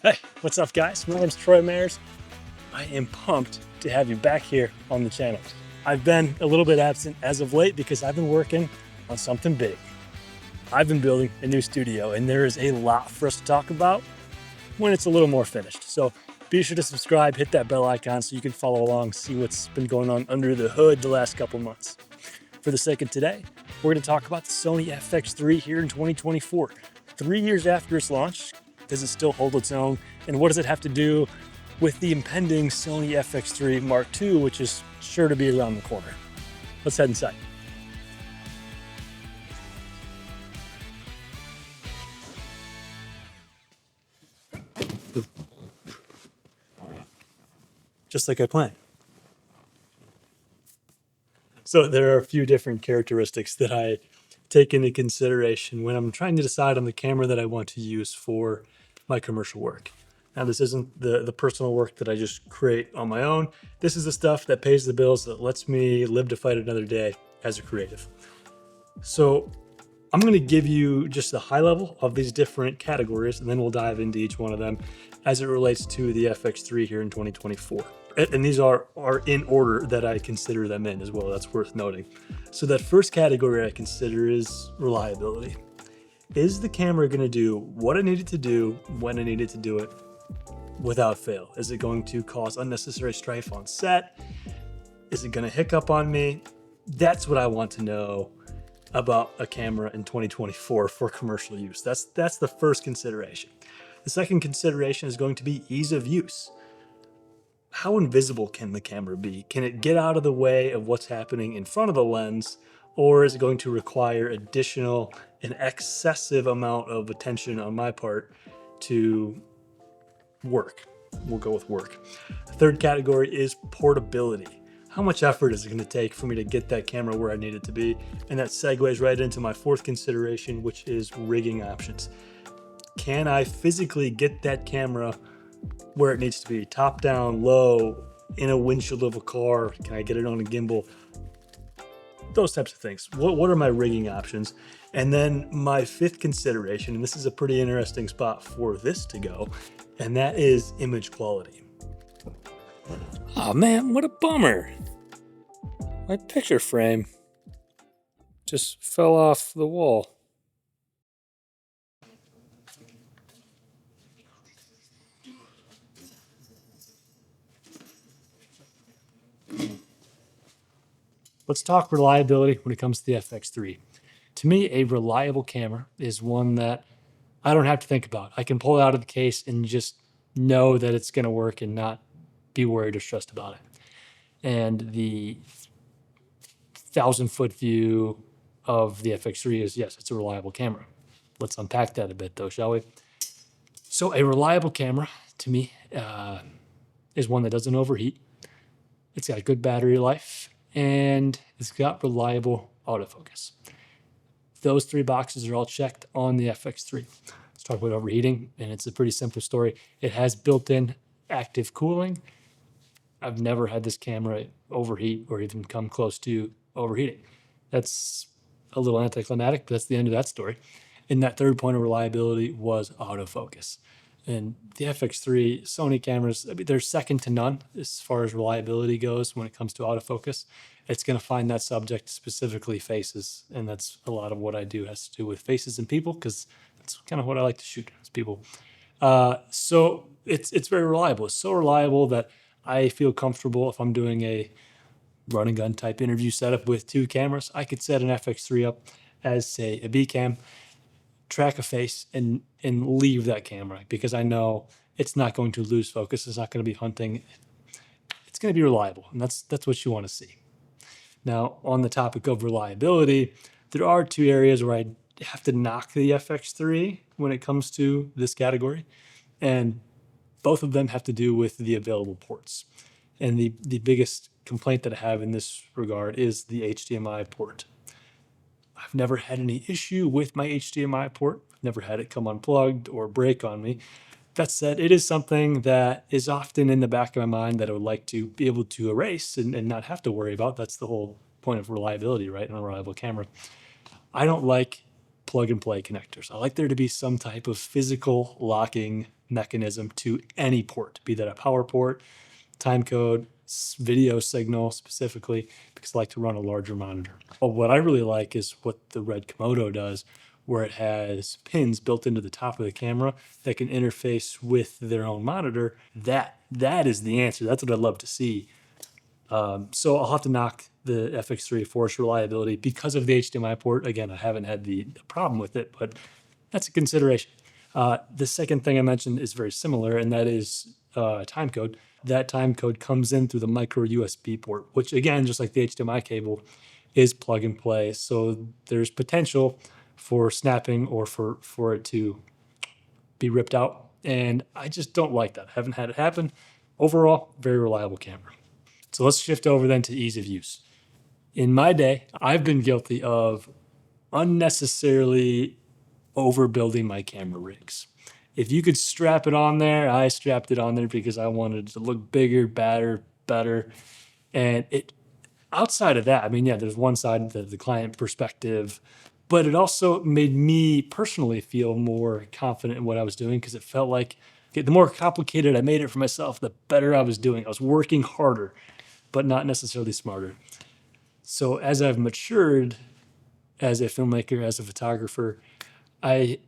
Hey, what's up guys? My name's Troy Mayers. I am pumped to have you back here on the channel. I've been a little bit absent as of late because I've been working on something big. I've been building a new studio and there is a lot for us to talk about when it's a little more finished. So be sure to subscribe, hit that bell icon so you can follow along, see what's been going on under the hood the last couple months. For the sake of today, we're going to talk about the Sony Fx3 here in 2024. 3 years after its launch, does it still hold its own? And what does it have to do with the impending Sony Fx3 MkII, which is sure to be around the corner? Let's head inside. Just like I planned. So there are a few different characteristics that I take into consideration when I'm trying to decide on the camera that I want to use for my commercial work. Now, this isn't the personal work that I just create on my own. This is the stuff that pays the bills, that lets me live to fight another day as a creative. So I'm going to give you just the high level of these different categories, and then we'll dive into each one of them as it relates to the Fx3 here in 2024. And these are in order that I consider them in as well. That's worth noting. So that first category I consider is reliability. Is the camera going to do what I need it to do when I need it to do it without fail? Is it going to cause unnecessary strife on set? Is it going to hiccup on me? That's what I want to know about a camera in 2024 for commercial use. That's the first consideration. The second consideration is going to be ease of use. How invisible can the camera be? Can it get out of the way of what's happening in front of the lens, or is it going to require additional and excessive amount of attention on my part to work? We'll go with work. The third category is portability. How much effort is it going to take for me to get that camera where I need it to be? And that segues right into my fourth consideration, which is rigging options. Can I physically get that camera where it needs to be? Top down, low, in a windshield of a car? Can I get it on a gimbal? Those types of things. What are my rigging options? And then my fifth consideration, and this is a pretty interesting spot for this to go, and that is image quality. Oh man, what a bummer. My picture frame just fell off the wall. Let's talk reliability when it comes to the Fx3. To me, a reliable camera is one that I don't have to think about. I can pull it out of the case and just know that it's going to work and not be worried or stressed about it. And the 1,000-foot view of the Fx3 is, yes, it's a reliable camera. Let's unpack that a bit though, shall we? So a reliable camera, to me, is one that doesn't overheat. It's got a good battery life, and it's got reliable autofocus. Those three boxes are all checked on the Fx3. Let's talk about overheating, and it's a pretty simple story. It has built-in active cooling. I've never had this camera overheat or even come close to overheating. That's a little anticlimactic, but that's the end of that story. And that third point of reliability was autofocus. And the Fx3 Sony cameras, I mean, they're second to none as far as reliability goes when it comes to autofocus. It's going to find that subject, specifically faces, and that's a lot of what I do has to do with faces and people, because that's kind of what I like to shoot as people. So it's very reliable. It's so reliable that I feel comfortable if I'm doing a run and gun type interview setup with two cameras. I could set an Fx3 up as, say, a B cam, track a face, and leave that camera because I know it's not going to lose focus. It's not going to be hunting. It's going to be reliable, and that's what you want to see. Now, on the topic of reliability, there are two areas where I have to knock the Fx3 when it comes to this category, and both of them have to do with the available ports. And the biggest complaint that I have in this regard is the HDMI port. I've never had any issue with my HDMI port. I've never had it come unplugged or break on me. That said, it is something that is often in the back of my mind that I would like to be able to erase and not have to worry about. That's the whole point of reliability, right? In a reliable camera. I don't like plug and play connectors. I like there to be some type of physical locking mechanism to any port, be that a power port, time code, video signal specifically, because I like to run a larger monitor. But what I really like is what the Red Komodo does, where it has pins built into the top of the camera that can interface with their own monitor. That is the answer. That's what I'd love to see. So I'll have to knock the FX3 for its reliability because of the HDMI port. Again, I haven't had the problem with it, but that's a consideration. The second thing I mentioned is very similar, and that is time code. That time code comes in through the micro USB port, which again, just like the HDMI cable, is plug and play. So there's potential for snapping or for it to be ripped out. And I just don't like that. I haven't had it happen. Overall, very reliable camera. So let's shift over then to ease of use. In my day, I've been guilty of unnecessarily overbuilding my camera rigs. If you could strap it on there, I strapped it on there because I wanted it to look bigger, better. And it, outside of that, I mean, yeah, there's one side, the client perspective, but it also made me personally feel more confident in what I was doing because it felt like the more complicated I made it for myself, the better I was doing. I was working harder, but not necessarily smarter. So as I've matured as a filmmaker, as a photographer, I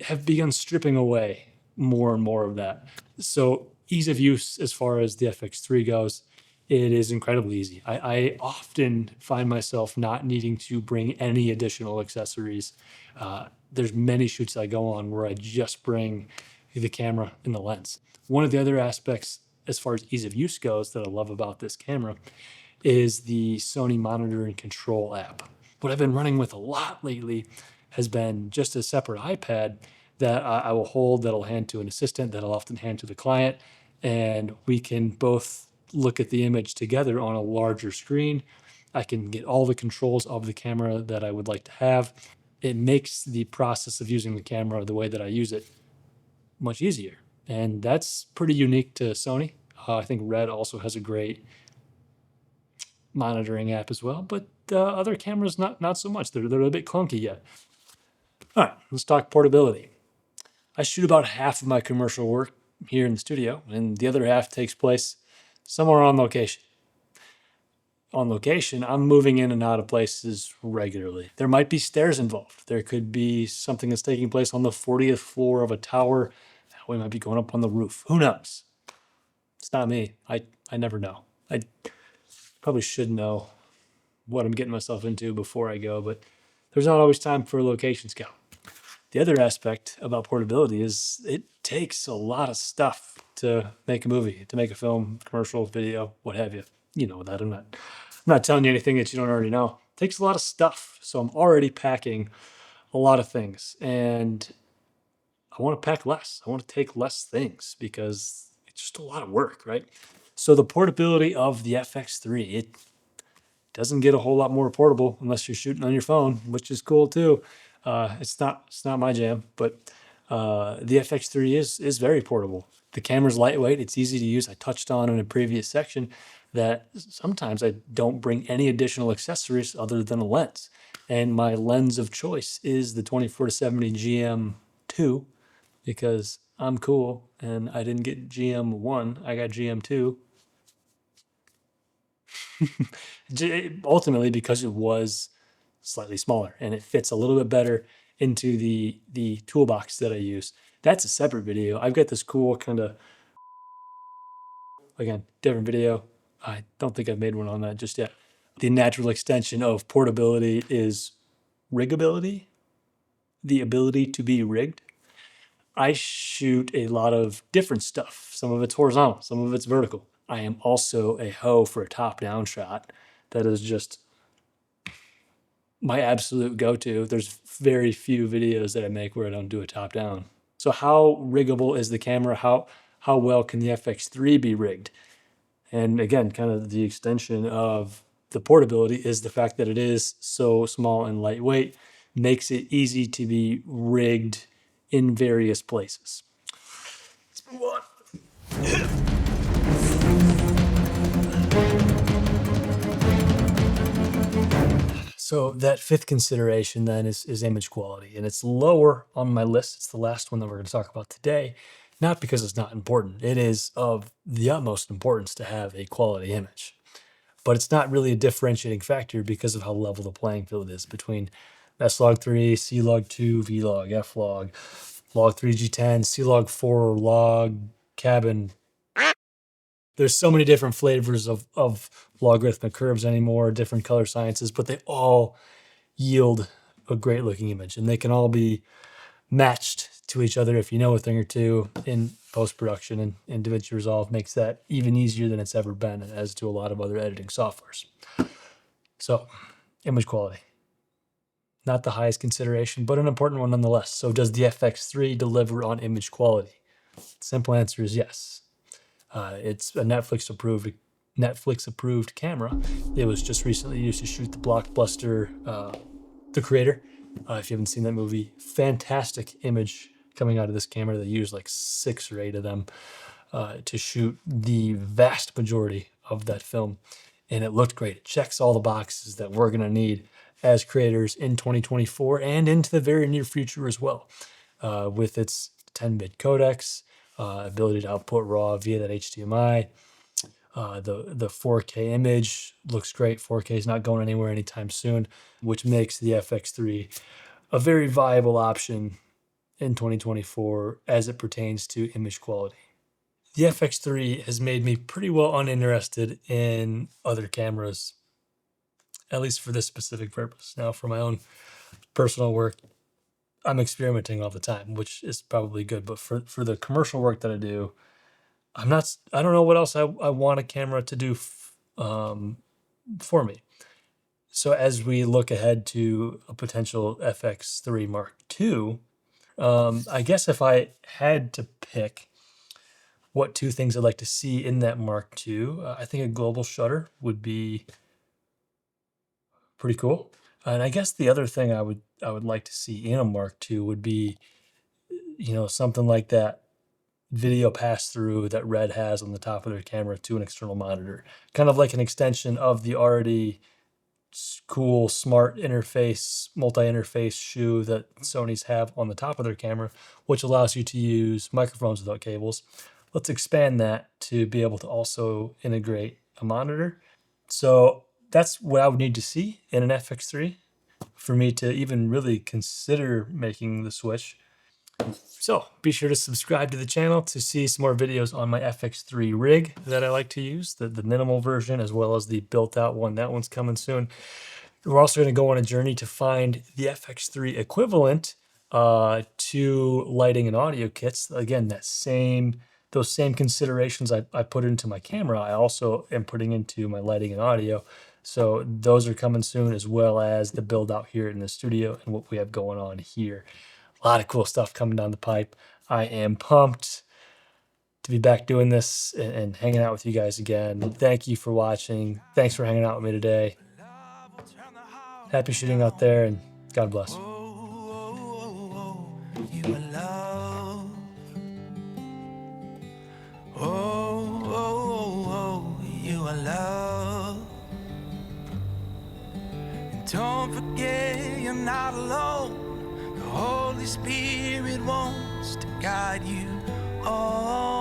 have begun stripping away more and more of that. So ease of use as far as the FX3 goes, it is incredibly easy. I often find myself not needing to bring any additional accessories. There's many shoots I go on where I just bring the camera and the lens. One of the other aspects as far as ease of use goes that I love about this camera is the Sony Monitor and Control app. What I've been running with a lot lately has been just a separate iPad that I will hold, that'll hand to an assistant, that'll often hand to the client, and we can both look at the image together on a larger screen. I can get all the controls of the camera that I would like to have. It makes the process of using the camera the way that I use it much easier. And that's pretty unique to Sony. I think Red also has a great monitoring app as well, but other cameras not so much. They're a bit clunky yet. All right, let's talk portability. I shoot about half of my commercial work here in the studio, and the other half takes place somewhere on location. On location, I'm moving in and out of places regularly. There might be stairs involved. There could be something that's taking place on the 40th floor of a tower. We might be going up on the roof. Who knows? It's not me. I never know. I probably should know what I'm getting myself into before I go, but there's not always time for a location scout. The other aspect about portability is it takes a lot of stuff to make a movie, to make a film, commercial, video, what have you. You know that. I'm not telling you anything that you don't already know. It takes a lot of stuff. So I'm already packing a lot of things, and I want to pack less. I want to take less things because it's just a lot of work, right? So the portability of the FX3, it doesn't get a whole lot more portable unless you're shooting on your phone, which is cool too. It's not my jam, but the FX3 is very portable. The camera's lightweight. It's easy to use. I touched on in a previous section that sometimes I don't bring any additional accessories other than a lens. And my lens of choice is the 24-70 GM2 because I'm cool and I didn't get GM1. I got GM2. Ultimately because it was slightly smaller and it fits a little bit better into the toolbox that I use. That's a separate video. I've got this cool kind of, again, different video. I don't think I've made one on that just yet. The natural extension of portability is riggability, the ability to be rigged. I shoot a lot of different stuff. Some of it's horizontal, some of it's vertical. I am also a hoe for a top-down shot. That is just my absolute go-to. There's very few videos that I make where I don't do a top-down. So how riggable is the camera? How well can the FX3 be rigged? And again, kind of the extension of the portability is the fact that it is so small and lightweight, makes it easy to be rigged in various places. Let's move on. So that fifth consideration then is image quality, and it's lower on my list. It's the last one that we're going to talk about today Not because it's not important. It is of the utmost importance to have a quality image. But it's not really a differentiating factor because of how level the playing field is between S-Log3, C-Log2, V-Log, F-Log, Log3G10, C-Log4, log, cabin. There's so many different flavors of logarithmic curves anymore, different color sciences, but they all yield a great looking image, and they can all be matched to each other if you know a thing or two in post-production, and DaVinci Resolve makes that even easier than it's ever been, as to a lot of other editing softwares. So, image quality. Not the highest consideration, but an important one nonetheless. So does the FX3 deliver on image quality? Simple answer is yes. It's a Netflix approved camera. It was just recently used to shoot the blockbuster The Creator. If you haven't seen that movie, fantastic image coming out of this camera. They used like 6 or 8 of them to shoot the vast majority of that film, and it looked great. It checks all the boxes that we're going to need as creators in 2024 and into the very near future as well, with its 10-bit codecs, ability to output RAW via that HDMI. The 4K image looks great. 4K is not going anywhere anytime soon, which makes the FX3 a very viable option in 2024 as it pertains to image quality. The FX3 has made me pretty well uninterested in other cameras, at least for this specific purpose. Now, for my own personal work, I'm experimenting all the time, which is probably good. But for the commercial work that I do, I don't know what else I want a camera to do for me. So as we look ahead to a potential FX3 Mark II, I guess if I had to pick what 2 things I'd like to see in that Mark II, I think a global shutter would be pretty cool. And I guess the other thing I would like to see in a Mark II would be, something like that video pass-through that Red has on the top of their camera to an external monitor. Kind of like an extension of the already cool smart interface, multi-interface shoe that Sony's have on the top of their camera, which allows you to use microphones without cables. Let's expand that to be able to also integrate a monitor. So that's what I would need to see in an FX3 for me to even really consider making the switch. So be sure to subscribe to the channel to see some more videos on my FX3 rig that I like to use, the minimal version as well as the built out one. That one's coming soon. We're also going to go on a journey to find the FX3 equivalent to lighting and audio kits. Again, those same considerations I put into my camera, I also am putting into my lighting and audio. So those are coming soon, as well as the build out here in the studio and what we have going on here. A lot of cool stuff coming down the pipe. I am pumped to be back doing this and hanging out with you guys again. Thank you for watching. Thanks for hanging out with me today. Happy shooting out there, and God bless. You are love. You are love. And don't forget you're not alone. The Holy Spirit wants to guide you all.